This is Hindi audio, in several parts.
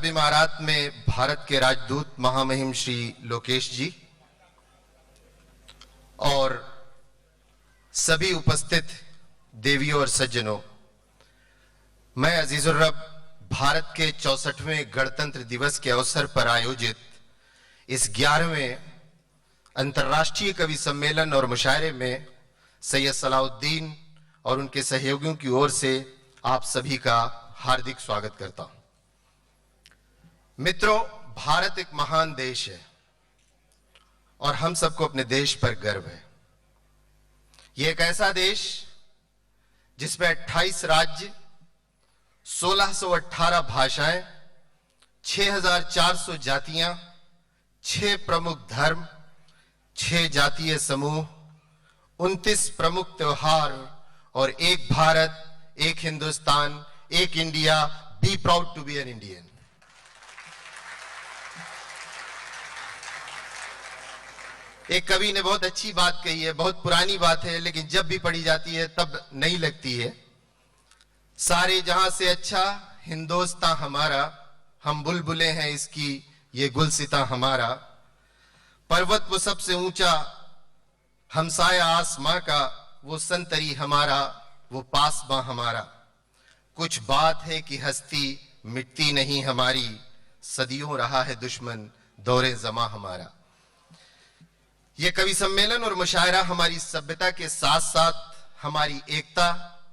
अरब इमारात में भारत के राजदूत महामहिम श्री लोकेश जी और सभी उपस्थित देवियों और सज्जनों, मैं अजीजुर रब भारत के 64वें गणतंत्र दिवस के अवसर पर आयोजित इस 11वें अंतर्राष्ट्रीय कवि सम्मेलन और मुशायरे में सैयद सलाउद्दीन और उनके सहयोगियों की ओर से आप सभी का हार्दिक स्वागत करता हूं। मित्रों, भारत एक महान देश है और हम सबको अपने देश पर गर्व है। यह एक ऐसा देश जिसमें 28 राज्य, 1618 भाषाएं, 6400 जातियां, 6 प्रमुख धर्म, 6 जातीय समूह, 29 प्रमुख त्योहार और एक भारत, एक हिंदुस्तान, एक India, be proud to be an Indian. एक कवि ने बहुत अच्छी बात कही है, बहुत पुरानी बात है, लेकिन जब भी पढ़ी जाती है तब नई लगती है। सारे जहां से अच्छा हिंदोस्तां हमारा, हम बुलबुलें हैं इसकी ये गुलसिता हमारा। पर्वत वो सबसे ऊंचा, हमसाया आसमां का, वो संतरी हमारा, वो पासबां हमारा। कुछ बात है कि हस्ती मिटती नहीं हमारी, सदियों रहा है दुश्मन दौरे जमा हमारा। यह कवि सम्मेलन और मुशायरा हमारी सभ्यता के साथ साथ हमारी एकता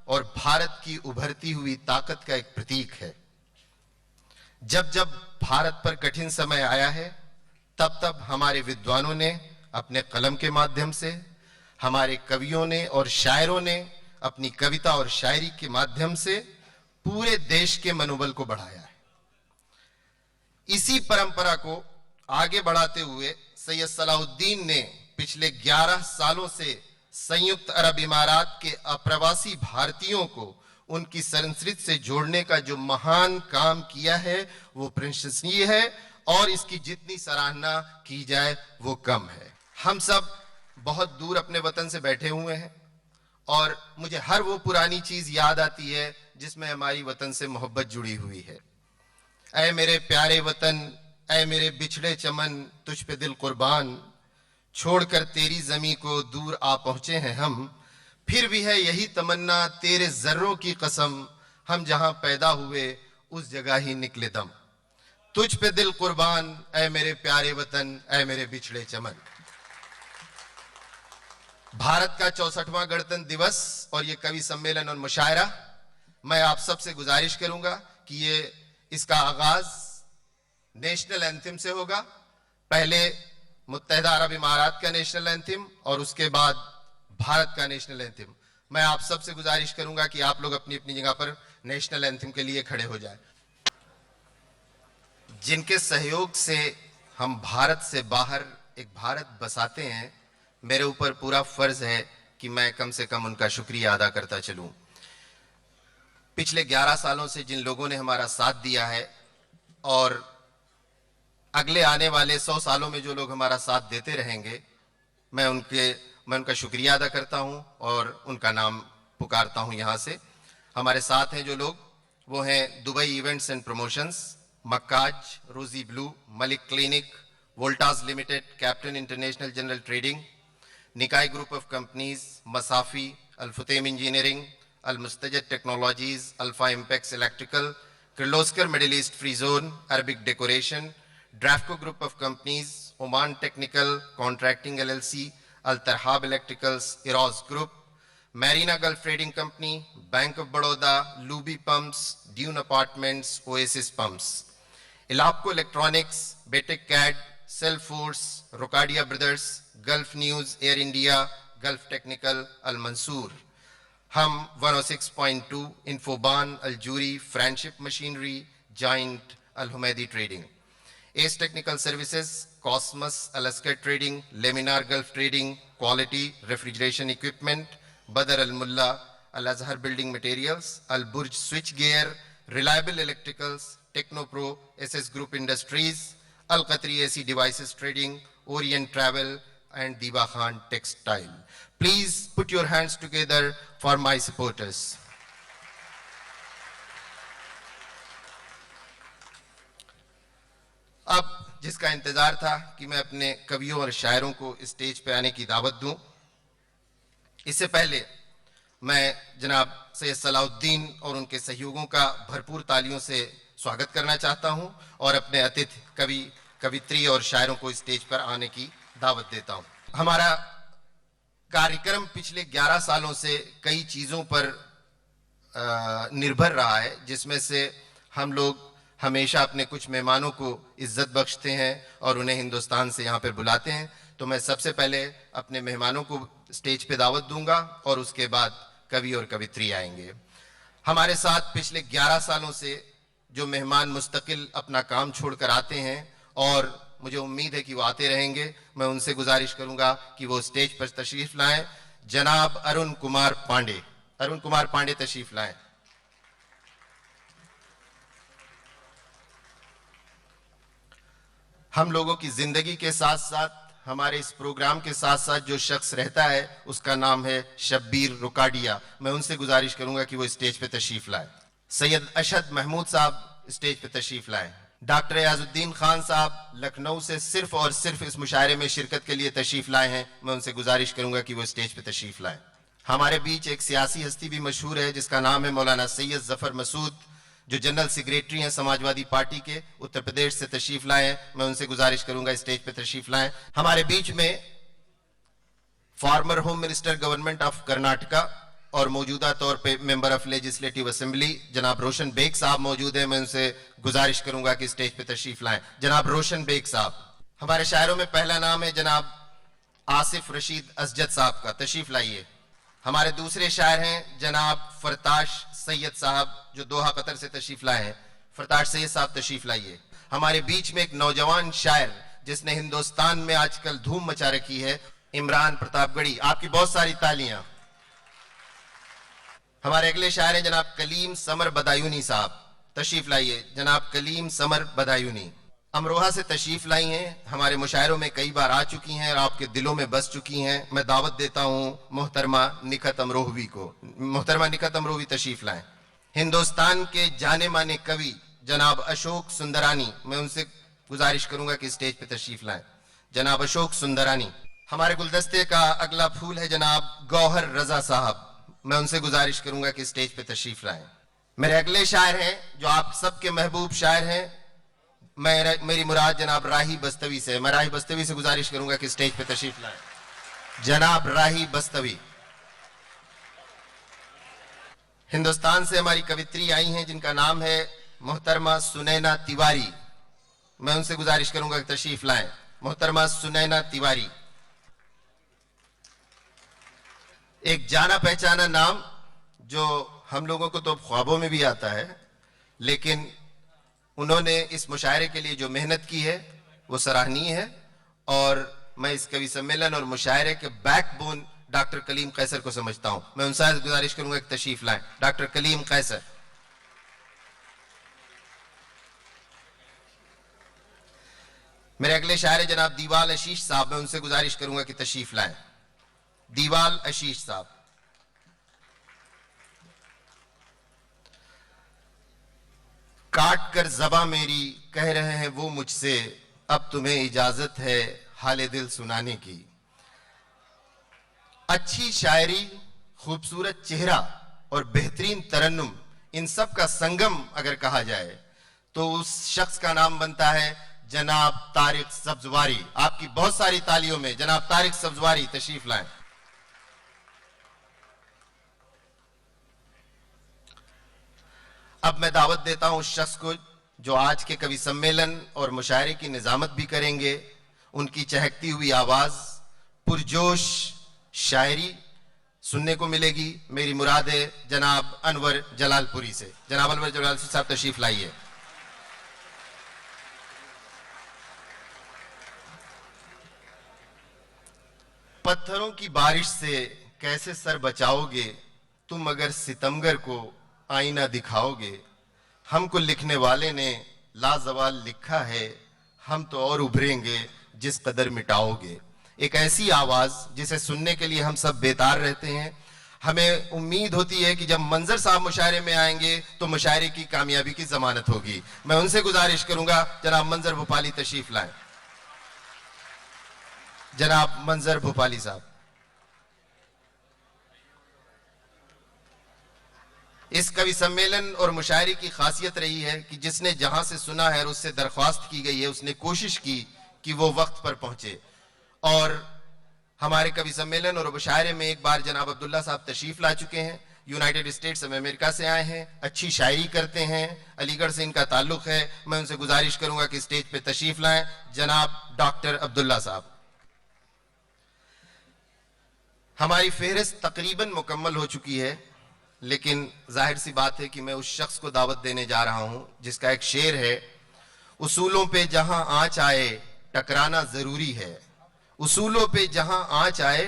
और भारत की उभरती हुई ताकत का एक प्रतीक है। जब जब भारत पर कठिन समय आया है, तब तब हमारे विद्वानों ने अपने कलम के माध्यम से, हमारे कवियों ने और शायरों ने अपनी कविता और शायरी के माध्यम से पूरे देश के मनोबल को बढ़ाया है। इसी परंपरा को आगे बढ़ाते हुए सैयद सलाउद्दीन ने पिछले 11 सालों से संयुक्त अरब इमारात के अप्रवासी भारतीयों को उनकी संस्कृति से जोड़ने का जो महान काम किया है वो प्रशंसनीय है और इसकी जितनी सराहना की जाए वो कम है। हम सब बहुत दूर अपने वतन से बैठे हुए हैं और मुझे हर वो पुरानी चीज याद आती है जिसमें हमारी वतन से मोहब्बत जुड़ी हुई है। ऐ मेरे प्यारे वतन, ऐ मेरे बिछड़े चमन, तुझ पे दिल कुर्बान, छोड़कर तेरी जमी को दूर आ पहुंचे हैं हम। फिर भी है यही तमन्ना तेरे जर्रों की कसम, हम जहां पैदा हुए उस जगह ही निकले दम। तुझ पे दिल कुर्बान, ऐ मेरे प्यारे वतन, ऐ मेरे बिछड़े चमन। भारत का 64वां गणतंत्र दिवस और ये कवि सम्मेलन और मुशायरा, मैं आप सबसे गुजारिश करूंगा कि ये इसका आगाज नेशनल एंथम से होगा। पहले मुत्तहिदा अरब इमारात का नेशनल एंथम और उसके बाद भारत का नेशनल एंथम। मैं आप सबसे गुजारिश करूंगा कि आप लोग अपनी अपनी जगह पर नेशनल एंथम के लिए खड़े हो जाएं। जिनके सहयोग से हम भारत से बाहर एक भारत बसाते हैं, मेरे ऊपर पूरा फर्ज है कि मैं कम से कम उनका शुक्रिया अदा करता चलूं। पिछले 11 सालों से जिन लोगों ने हमारा साथ दिया है और अगले आने वाले 100 सालों में जो लोग हमारा साथ देते रहेंगे, मैं उनका शुक्रिया अदा करता हूं और उनका नाम पुकारता हूं। यहां से हमारे साथ हैं जो लोग, वो हैं दुबई इवेंट्स एंड प्रमोशंस, मक्काज, Rosy Blue, Malik clinic, Voltas limited, captain international general trading, Nikai group of companies, Masafi, Al Futtaim engineering, Al Mustajad technologies, Alpha Impex electrical, Kirloskar Middle East free zone, Arabic decoration, Drafco group of companies, Oman technical contracting LLC, Al Tarhab electricals, Eros group, Marina Gulf trading company, bank of Baroda, Luby pumps, Dune apartments, Oasis pumps, Elapco electronics, Betek CAD, sale force, रोकाडिया brothers, Gulf News, Air India, Gulf technical, Al Mansoor, Hum 106.2, Infobahn, Al Jouri, friendship machinery, Giant, Al Humaidi trading, S technical services, Cosmos, Al Askar trading, Leminar Gulf trading, quality refrigeration equipment, Badr Al Mulla, Al Azhar building materials, Al Burj switch gear, reliable electricals, Technopro, SS group industries, Al Qatari AC devices trading, Orient travel and Diba Khan Textile. Please put your hands together for my supporters. जिसका इंतजार था कि मैं अपने कवियों और शायरों को स्टेज पे आने की दावत दूं। इससे पहले मैं जनाब सैयद सलाउद्दीन और उनके सहयोगों का भरपूर तालियों से स्वागत करना चाहता हूं और अपने अतिथि कवि, कवित्री और शायरों को स्टेज पर आने की दावत देता हूं। हमारा कार्यक्रम पिछले 11 सालों से कई चीज़ों पर निर्भर रहा है, जिसमें से हम लोग हमेशा अपने कुछ मेहमानों को इज्जत बख्शते हैं और उन्हें हिंदुस्तान से यहाँ पर बुलाते हैं। तो मैं सबसे पहले अपने मेहमानों को स्टेज पे दावत दूंगा और उसके बाद कवि और कवित्री आएंगे। हमारे साथ पिछले 11 सालों से जो मेहमान मुस्तकिल अपना काम छोड़कर आते हैं और मुझे उम्मीद है कि वो आते रहेंगे, मैं उनसे गुजारिश करूंगा कि वो स्टेज पर तशरीफ लाएं। जनाब अरुण कुमार पांडे तशरीफ लाएं। हम लोगों की जिंदगी के साथ साथ हमारे इस प्रोग्राम के साथ साथ जो शख्स रहता है उसका नाम है शब्बीर रुकाडिया। मैं उनसे गुजारिश करूंगा कि वो स्टेज पे तशरीफ लाएं। सैयद अशद महमूद साहब स्टेज पे तशरीफ लाएं। डॉक्टर याजुद्दीन खान साहब लखनऊ से सिर्फ और सिर्फ इस मुशायरे में शिरकत के लिए तशरीफ लाए हैं। मैं उनसे गुजारिश करूंगा कि वो स्टेज पे तशरीफ लाएं। हमारे बीच एक सियासी हस्ती भी मशहूर है जिसका नाम है मौलाना सैयद जफर मसूद, जो जनरल सेक्रेटरी हैं समाजवादी पार्टी के, उत्तर प्रदेश से तशरीफ लाए हैं। मैं उनसे गुजारिश करूंगा स्टेज पे तशरीफ लाएं। हमारे बीच में farmer home minister government of Karnataka और मौजूदा तौर पे मेंबर ऑफ लेजिस्लेटिव असेंबली जनाब रोशन बेग साहब मौजूद हैं। मैं उनसे गुजारिश करूंगा कि स्टेज पे तशरीफ लाएं। जनाब रोशन बेग साहब। हमारे शायरों में पहला नाम है जनाब आसिफ रशीद असजद साहब का, तशरीफ लाइए। हमारे दूसरे शायर हैं जनाब फरताश सैयद साहब, जो दोहा कतर से तशरीफ लाए हैं। फरताश सैयद साहब तशरीफ लाइए। हमारे बीच में एक नौजवान शायर जिसने हिंदुस्तान में आजकल धूम मचा रखी है, इमरान प्रतापगढ़ी। आपकी बहुत सारी तालियां। हमारे अगले शायर हैं जनाब कलीम समर बदायूनी साहब, तशरीफ लाइए। जनाब कलीम समर बदायूनी अमरोहा से तशरीफ लाई हैं। हमारे मुशायरों में कई बार आ चुकी हैं और आपके दिलों में बस चुकी हैं। मैं दावत देता हूं मोहतरमा निखत अमरोहवी को। मोहतरमा निखत अमरोहवी तशरीफ लाएं। हिंदुस्तान के जाने माने कवि जनाब अशोक सुंदरानी, मैं उनसे गुजारिश करूंगा कि स्टेज पे तशरीफ लाएं। जनाब अशोक सुंदरानी। हमारे गुलदस्ते का अगला फूल है जनाब गौहर रजा साहब, मैं उनसे गुजारिश करूंगा कि स्टेज पे तशरीफ लाएं। मेरे अगले शायर हैं जो आप सबके महबूब शायर हैं, मेरी मुराद जनाब राही बस्तवी से। मैं राही बस्तवी से गुजारिश करूंगा कि स्टेज पे तशरीफ लाएं। जनाब राही बस्तवी। हिंदुस्तान से हमारी कवित्री आई हैं जिनका नाम है मोहतरमा सुनैना तिवारी। मैं उनसे गुजारिश करूंगा कि तशरीफ लाएं। मोहतरमा सुनैना तिवारी। एक जाना पहचाना नाम जो हम लोगों को तो ख्वाबों में भी आता है, लेकिन उन्होंने इस मुशायरे के लिए जो मेहनत की है वो सराहनीय है। और मैं इस कवि सम्मेलन और मुशायरे के बैकबोन डॉक्टर कलीम कैसर को समझता हूं। मैं उनसे गुजारिश करूंगा कि तशरीफ लाएं। डॉक्टर कलीम कैसर। मेरे अगले शायर जनाब दीवाल आशीष साहब, मैं उनसे गुजारिश करूंगा कि तशरीफ लाएं। दीवाल आशीष साहब। काट कर ज़बां मेरी कह रहे हैं वो मुझसे, अब तुम्हें इजाजत है हाले दिल सुनाने की। अच्छी शायरी, खूबसूरत चेहरा और बेहतरीन तरन्नुम, इन सब का संगम अगर कहा जाए तो उस शख्स का नाम बनता है जनाब तारिक सब्जवारी। आपकी बहुत सारी तालियों में जनाब तारिक सब्जवारी तशरीफ लाएं। अब मैं दावत देता हूं उस शख्स को जो आज के कवि सम्मेलन और मुशायरे की निजामत भी करेंगे। उनकी चहकती हुई आवाज, पुरजोश शायरी सुनने को मिलेगी। मेरी मुराद है जनाब अनवर जलालपुरी से। जनाब अनवर जलालपुरी साहब तशरीफ लाइए। पत्थरों की बारिश से कैसे सर बचाओगे तुम अगर सितमगर को आईना दिखाओगे। हमको लिखने वाले ने लाजवाल लिखा है, हम तो और उभरेंगे जिस कदर मिटाओगे। एक ऐसी आवाज जिसे सुनने के लिए हम सब बेतार रहते हैं। हमें उम्मीद होती है कि जब मंजर साहब मुशायरे में आएंगे तो मुशायरे की कामयाबी की जमानत होगी। मैं उनसे गुजारिश करूंगा जनाब मंजर भोपाली तशरीफ लाएं। जनाब मंजर भोपाली साहब। इस कवि सम्मेलन और मुशायरे की खासियत रही है कि जिसने जहां से सुना है और उससे दरख्वास्त की गई है, उसने कोशिश की कि वो वक्त पर पहुंचे। और हमारे कवि सम्मेलन और मुशायरे में एक बार जनाब अब्दुल्ला साहब तशरीफ ला चुके हैं, यूनाइटेड स्टेट्स ऑफ अमेरिका से आए हैं, अच्छी शायरी करते हैं, अलीगढ़ से इनका ताल्लुक है। मैं उनसे गुजारिश करूंगा कि स्टेज पे तशरीफ लाएं जनाब डॉक्टर अब्दुल्ला साहब। हमारी फेहरिस्त तकरीबन मुकम्मल हो चुकी है, लेकिन जाहिर सी बात है कि मैं उस शख्स को दावत देने जा रहा हूं जिसका एक शेर है, उसूलों पे जहां आंच आए टकराना जरूरी है, उसूलों पे जहां आंच आए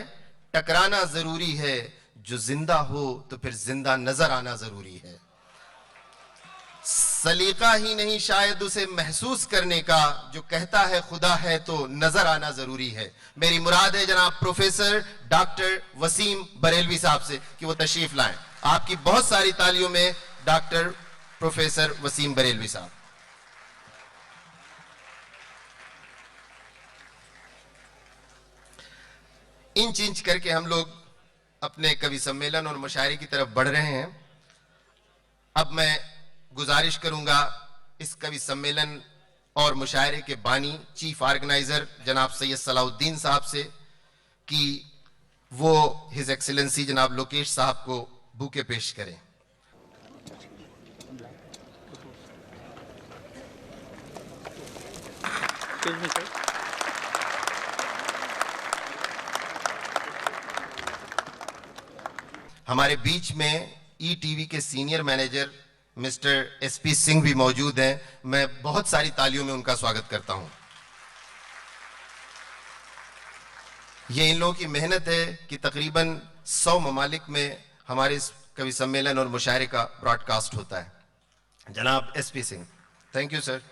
टकराना जरूरी है, जो जिंदा हो तो फिर जिंदा नजर आना जरूरी है। सलीका ही नहीं शायद उसे महसूस करने का, जो कहता है खुदा है तो नजर आना जरूरी है। मेरी मुराद है जनाब प्रोफेसर डॉक्टर वसीम बरेलवी साहब से कि वो तशरीफ लाएं। आपकी बहुत सारी तालियों में डॉक्टर प्रोफेसर वसीम बरेलवी साहब। इंच इंच करके हम लोग अपने कवि सम्मेलन और मुशायरे की तरफ बढ़ रहे हैं। अब मैं गुजारिश करूंगा इस कवि सम्मेलन और मुशायरे के बानी चीफ ऑर्गेनाइजर जनाब सैयद सलाउद्दीन साहब से कि वो हिज एक्सीलेंसी जनाब लोकेश साहब को बुके पेश करें। हमारे बीच में ईटीवी के senior manager mister SP Singh भी मौजूद हैं। मैं बहुत सारी तालियों में उनका स्वागत करता हूं। ये इन लोगों की मेहनत है कि तकरीबन 100 ममालिक में हमारे इस कवि सम्मेलन और मुशायरे का ब्रॉडकास्ट होता है। जनाब SP Singh, thank you sir.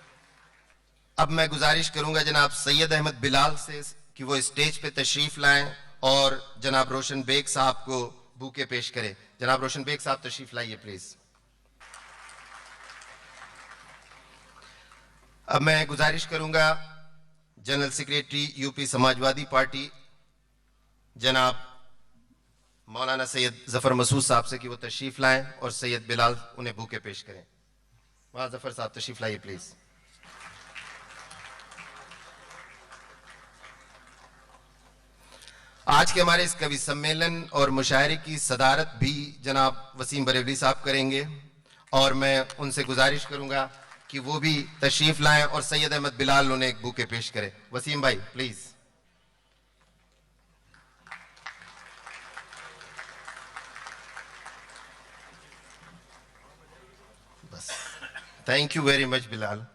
अब मैं गुजारिश करूंगा जनाब सैयद अहमद बिलाल से कि वो स्टेज पे तशरीफ लाएं और जनाब रोशन बेग साहब को बुके पेश करें। जनाब रोशन बेग साहब तशरीफ लाइए प्लीज। अब मैं गुजारिश करूंगा general secretary UP Samajwadi party जनाब मौलाना सैयद जफर मसूद साहब से कि वो तशरीफ लाएं और सैयद बिलाल उन्हें बुके पेश करें। वहां जफर साहब तशरीफ लाइए प्लीज। आज के हमारे इस कवि सम्मेलन और मुशायरे की सदारत भी जनाब वसीम बरेलवी साहब करेंगे और मैं उनसे गुजारिश करूंगा कि वो भी तशरीफ लाएं और सैयद अहमद बिलाल उन्हें एक बुके पेश करें। वसीम भाई प्लीज। बस, thank you very much Bilal.